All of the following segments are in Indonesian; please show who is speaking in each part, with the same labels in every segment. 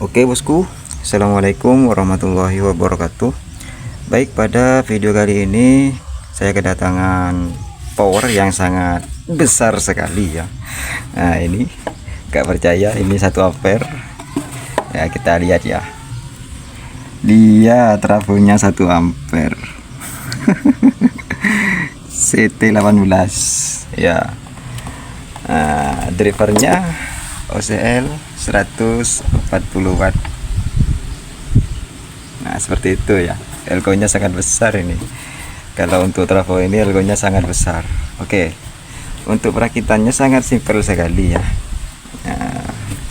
Speaker 1: Oke bosku, assalamualaikum warahmatullahi wabarakatuh. Baik, pada video kali ini saya kedatangan power yang sangat besar sekali ya. Nah ini gak percaya, ini 1 ampere ya, kita lihat ya, dia trafonya 1 ampere. CT18 ya. Drivernya OCL 140 watt. Nah seperti itu ya, elko nya sangat besar ini. Kalau untuk trafo ini elko nya sangat besar. Oke, untuk perakitannya sangat simpel sekali ya.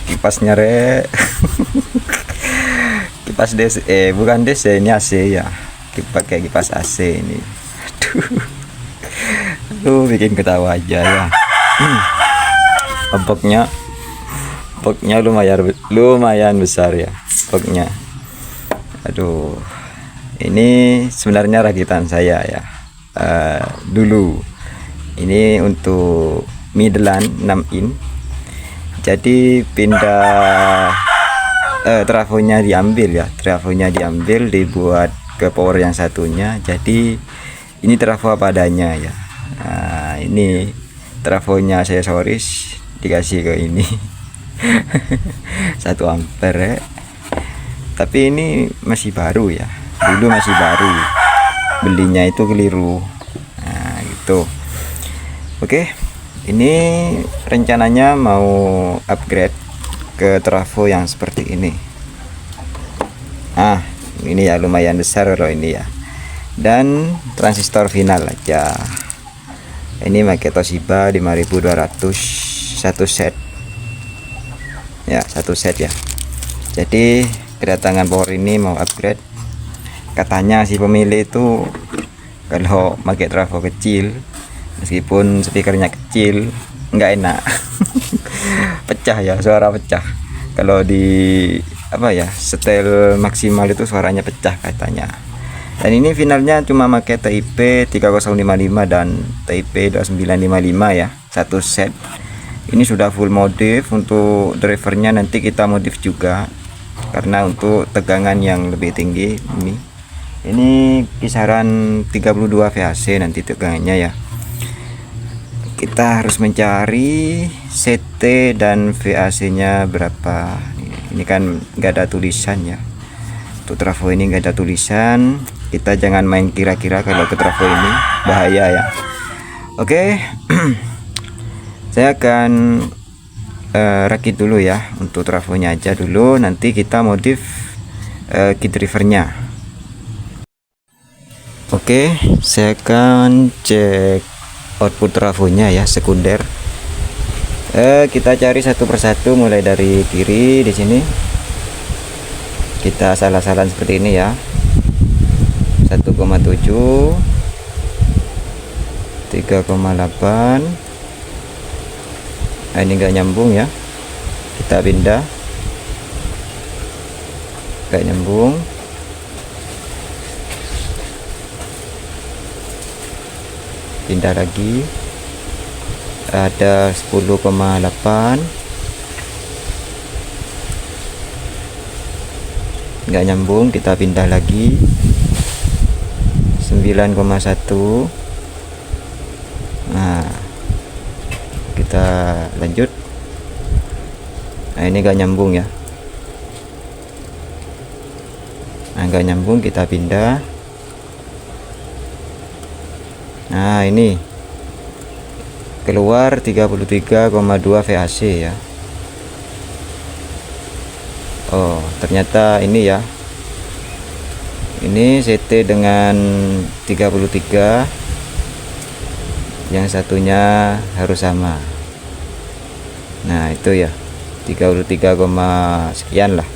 Speaker 1: Kipasnya kipas DC, bukan DC, ini AC ya, pakai kipas AC ini. Aduh, bikin ketawa aja ya. Boxnya lumayan besar ya, boxnya. Aduh, ini sebenarnya rakitan saya ya. Dulu ini untuk Midland 6 in, jadi pindah trafonya diambil ya, dibuat ke power yang satunya. Jadi ini trafo apa adanya ya. Nah, ini trafonya saya soris dikasih ke ini. 1 ampere tapi ini masih baru ya, dulu masih baru, belinya itu keliru. Nah gitu. Oke, ini rencananya mau upgrade ke trafo yang seperti ini. Ini ya lumayan besar loh ini ya, dan transistor final aja. Ini pakai Toshiba 5200 1 set ya, 1 set ya. Jadi kedatangan power ini mau upgrade. Katanya si pemilik itu kalau pakai trafo kecil, meskipun speakernya kecil, nggak enak. Pecah ya, suara pecah. Kalau di setel maksimal itu suaranya pecah katanya. Dan ini finalnya cuma pakai TIP 3055 dan TIP 2955 ya, 1 set. Ini sudah full modif. Untuk drivernya nanti kita modif juga, karena untuk tegangan yang lebih tinggi. Ini kisaran 32 VAC nanti tegangannya ya. Kita harus mencari CT dan VAC nya berapa. Ini kan nggak ada tulisan ya, untuk trafo ini nggak ada tulisan. Kita jangan main kira-kira, kalau ke trafo ini bahaya ya. Oke. Saya akan rakit dulu ya, untuk trafonya aja dulu, nanti kita modif key drivernya. Oke, saya akan cek output trafonya ya, sekunder. Kita cari satu persatu, mulai dari kiri. Di sini kita salah-salah seperti ini ya, 1,7, 3,8. Ini enggak nyambung ya, kita pindah, enggak nyambung. Pindah lagi, ada 10,8, enggak nyambung. Kita pindah lagi, 9,1. Nah kita lanjut. Nah ini gak nyambung ya, gak nyambung, kita pindah. Nah ini keluar 33,2 VAC ya. Oh ternyata ini ya, ini CT dengan 33, yang satunya harus sama. Nah itu ya, 33, sekian lah.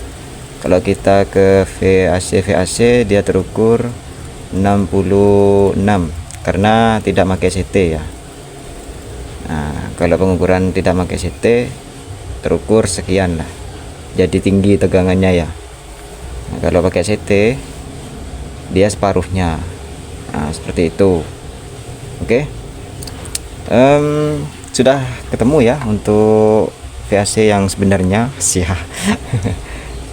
Speaker 1: Kalau kita ke VAC dia terukur 66, karena tidak pakai CT ya. Nah kalau pengukuran tidak pakai CT, terukur sekian lah, jadi tinggi tegangannya ya. Nah, kalau pakai CT dia separuhnya. Nah seperti itu. Oke. Sudah ketemu ya untuk VAC yang sebenarnya sih.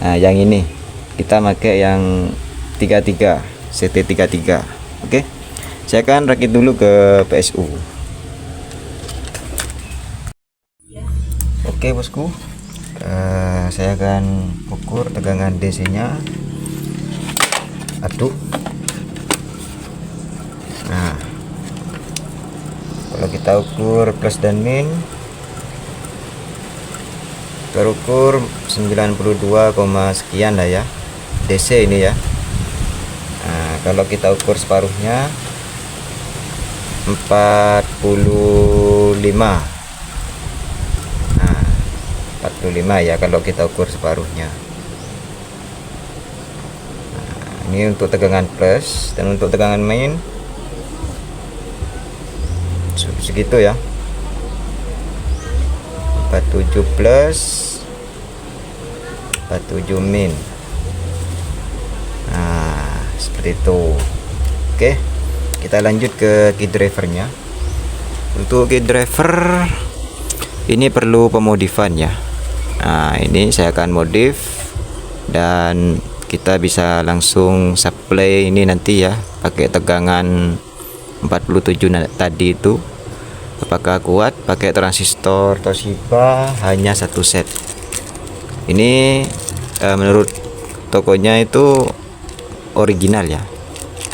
Speaker 1: Nah, yang ini kita pakai yang 33 CT33. Oke, saya akan rakit dulu ke PSU. Oke bosku, saya akan ukur tegangan DC nya. Aduk. Nah, kalau kita ukur plus dan min terukur 92, sekian lah ya DC ini ya. Nah, kalau kita ukur separuhnya 45. Nah, 45 ya kalau kita ukur separuhnya. Nah, ini untuk tegangan plus, dan untuk tegangan min segitu ya, 47 plus 47 min. Nah, seperti itu. Oke, kita lanjut ke key drivernya. Untuk key driver ini perlu pemodifan ya. Nah, ini saya akan modif dan kita bisa langsung supply ini nanti ya, pakai tegangan 47 tadi itu. Apakah kuat pakai transistor Toshiba hanya satu set. Ini menurut tokonya itu original ya,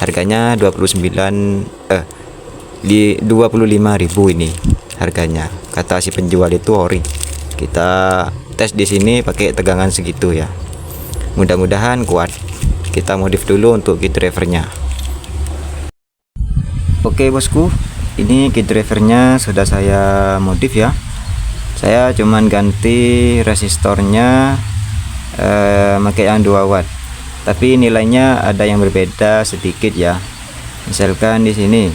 Speaker 1: harganya 25.000 ini harganya, kata si penjual itu ori. Kita tes di sini pakai tegangan segitu ya, mudah-mudahan kuat. Kita modif dulu untuk key drivernya. Oke bosku, ini key drivernya sudah saya modif ya. Saya cuman ganti resistornya pakai yang 2 watt, tapi nilainya ada yang berbeda sedikit ya. Misalkan di sini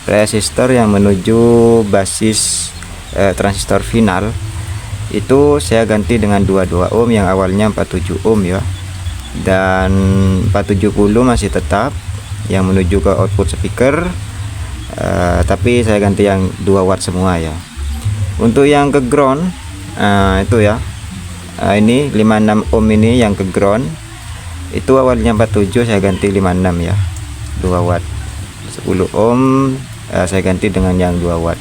Speaker 1: resistor yang menuju basis transistor final itu saya ganti dengan 22 ohm yang awalnya 47 ohm ya, dan 470 masih tetap yang menuju ke output speaker, tapi saya ganti yang 2 watt semua ya. Untuk yang ke ground itu ya, ini 56 ohm ini yang ke ground itu awalnya 47, saya ganti 56 ya, 2 watt. 10 ohm saya ganti dengan yang 2 watt.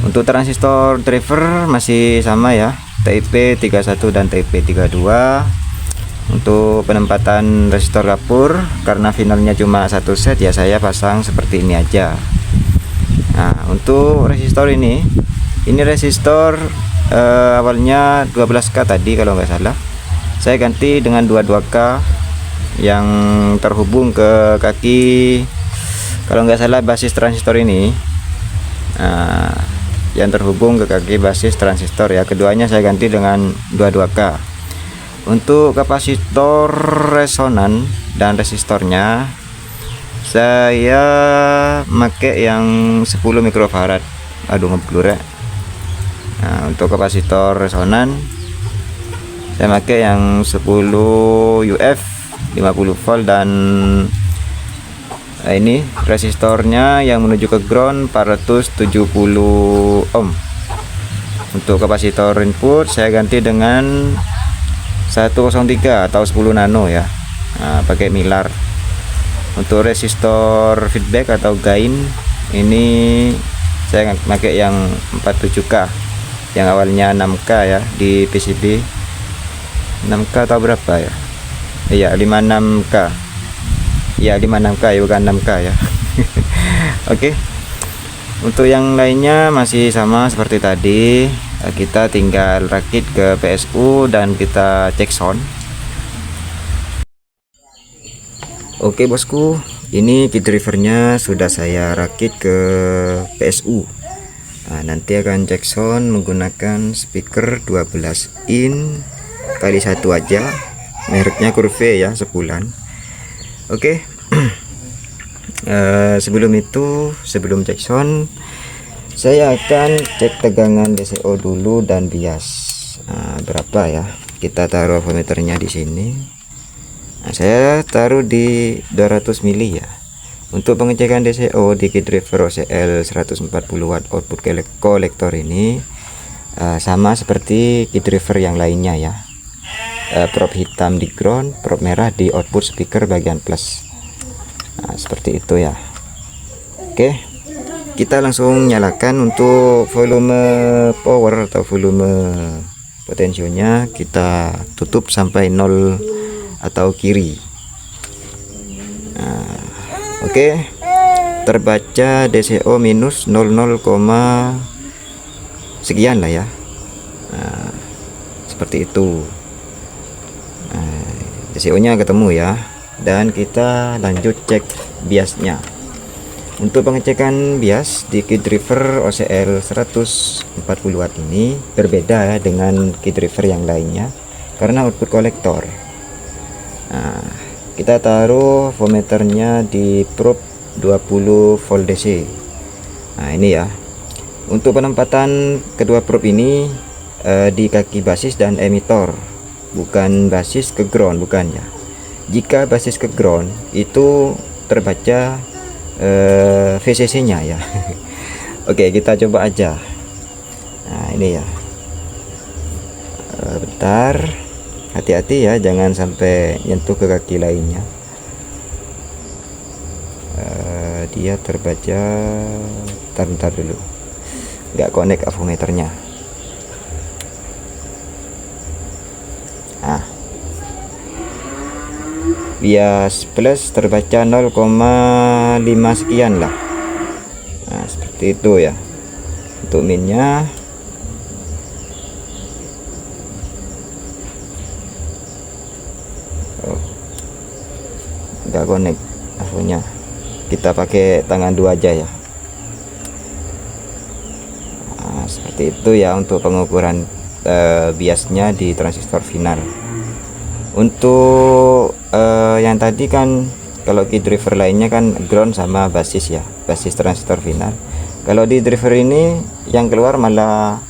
Speaker 1: Untuk transistor driver masih sama ya, TIP 31 dan TIP 32. Untuk penempatan resistor kapur, karena finalnya cuma satu set ya, saya pasang seperti ini aja. Nah, untuk resistor ini resistor awalnya 12K tadi kalau nggak salah, saya ganti dengan 22K yang terhubung ke kaki, kalau nggak salah basis transistor ini. Nah, yang terhubung ke kaki basis transistor ya, keduanya saya ganti dengan 22K. Untuk kapasitor resonan dan resistornya saya pakai yang 10 mikrofarad. Aduh ngeblur ya. Nah, untuk kapasitor resonan saya pakai yang 10 UF 50 volt, dan ini resistornya yang menuju ke ground 470 ohm. Untuk kapasitor input saya ganti dengan 103 atau 10 nano ya. Nah, pakai milar. Untuk resistor feedback atau gain ini saya pakai yang 47K yang awalnya 6K ya di PCB. 6K atau berapa ya? Iya 56K ya, 56K ya, bukan 6K ya. Oke, untuk yang lainnya masih sama seperti tadi. Kita tinggal rakit ke PSU dan kita cek sound. Oke bosku, ini key drivernya sudah saya rakit ke PSU. Nah, nanti akan cek sound menggunakan speaker 12 in kali 1 aja, mereknya Curve ya, sebulan. Oke. Sebelum itu, sebelum cek sound, saya akan cek tegangan DCO dulu dan bias. Nah, berapa ya? Kita taruh voltmeternya di sini. Nah, saya taruh di 200 mili ya. Untuk pengecekan DCO di key driver OCL 140 watt output kolektor ini sama seperti key driver yang lainnya ya. probe hitam di ground, probe merah di output speaker bagian plus. Nah, seperti itu ya. Oke, kita langsung nyalakan. Untuk volume power atau volume potensionya kita tutup sampai 0 atau kiri. Nah, oke, terbaca DCO minus 00, sekian lah ya. Nah, seperti itu. Nah, DCO nya ketemu ya, dan kita lanjut cek biasnya. Untuk pengecekan bias di key driver OCL 140 watt ini berbeda ya dengan key driver yang lainnya karena output kolektor. Nah, kita taruh voltmeternya di probe 20 volt DC. Nah, ini ya. Untuk penempatan kedua probe ini di kaki basis dan emitor, bukan basis ke ground, bukan ya. Jika basis ke ground itu terbaca VCC nya ya. Oke, kita coba aja. Nah, ini ya. Bentar, hati-hati ya, jangan sampai nyentuh ke kaki lainnya. Dia terbaca, bentar dulu, nggak connect avometernya. Nah, bias plus terbaca 0,5 sekian lah. Nah, seperti itu ya. Untuk minnya nggak connect avonya, kita pakai tangan 2 aja ya. Nah, seperti itu ya untuk pengukuran biasnya di transistor final. Untuk yang tadi kan kalau di driver lainnya kan ground sama basis ya, basis transistor final. Kalau di driver ini yang keluar malah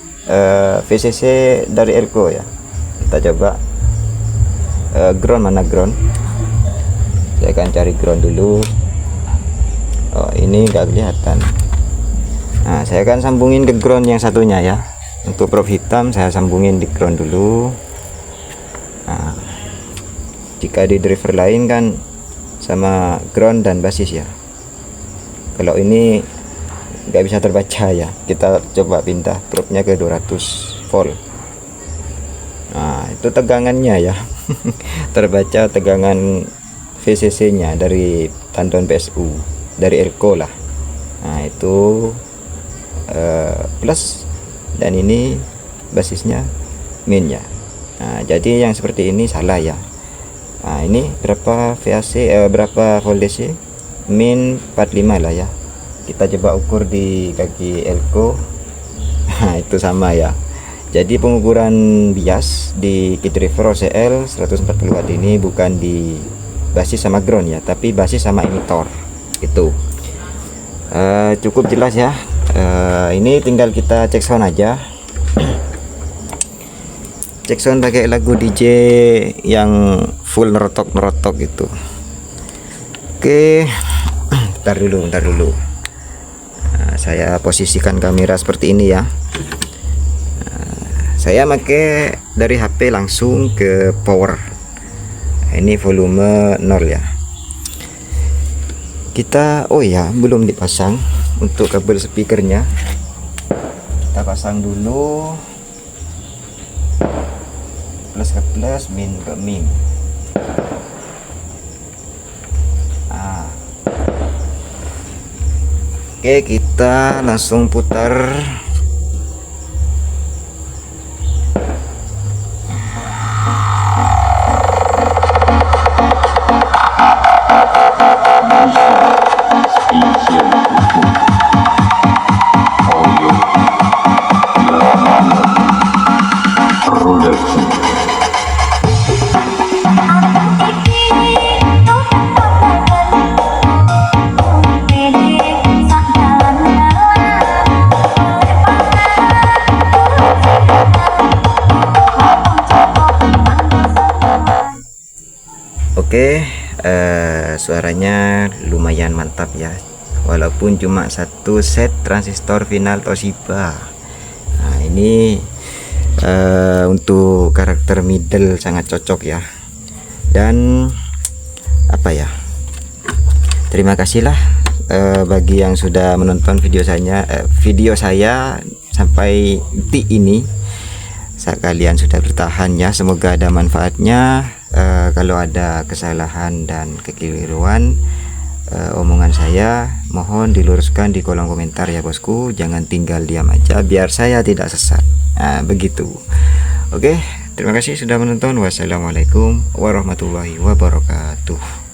Speaker 1: VCC dari elko ya. Kita coba ground, mana ground. Saya akan cari ground dulu. Oh, ini nggak kelihatan. Nah, saya akan sambungin ke ground yang satunya ya. Untuk probe hitam saya sambungin di ground dulu. Nah, jika di driver lain kan sama ground dan basis ya. Kalau ini nggak bisa terbaca ya, kita coba pindah probe-nya ke 200 volt. Nah, itu tegangannya ya. Terbaca tegangan VCC nya dari tandon PSU, dari elko lah. Nah, itu plus, dan ini basisnya min ya. Nah, jadi yang seperti ini salah ya. Nah, ini berapa VAC, berapa volt DC? Min 45 lah ya. Kita coba ukur di kaki elko. Nah, itu sama ya. Jadi pengukuran bias di key driver OCL 140 watt ini bukan di basis sama ground ya, tapi basis sama emitor. Itu cukup jelas ya. Ini tinggal kita cek sound aja. Cek sound pakai lagu DJ yang full nerotok gitu. Oke, bentar dulu. Nah, saya posisikan kamera seperti ini ya. Saya pakai dari HP langsung ke power. Ini volume 0 ya. Kita, oh ya, belum dipasang untuk kabel speakernya. Kita pasang dulu. Plus ke plus, min ke min. Nah. Oke, kita langsung putar. Oke, suaranya lumayan mantap ya, walaupun cuma satu set transistor final Toshiba. Nah, ini Untuk karakter middle sangat cocok ya. Dan apa ya, terima kasihlah bagi yang sudah menonton video saya sampai detik ini. Kalian sudah bertahan ya, semoga ada manfaatnya. Kalau ada kesalahan dan kekeliruan omongan saya, mohon diluruskan di kolom komentar ya bosku. Jangan tinggal diam aja biar saya tidak sesat. Nah, begitu. Oke, terima kasih sudah menonton. Wassalamualaikum warahmatullahi wabarakatuh.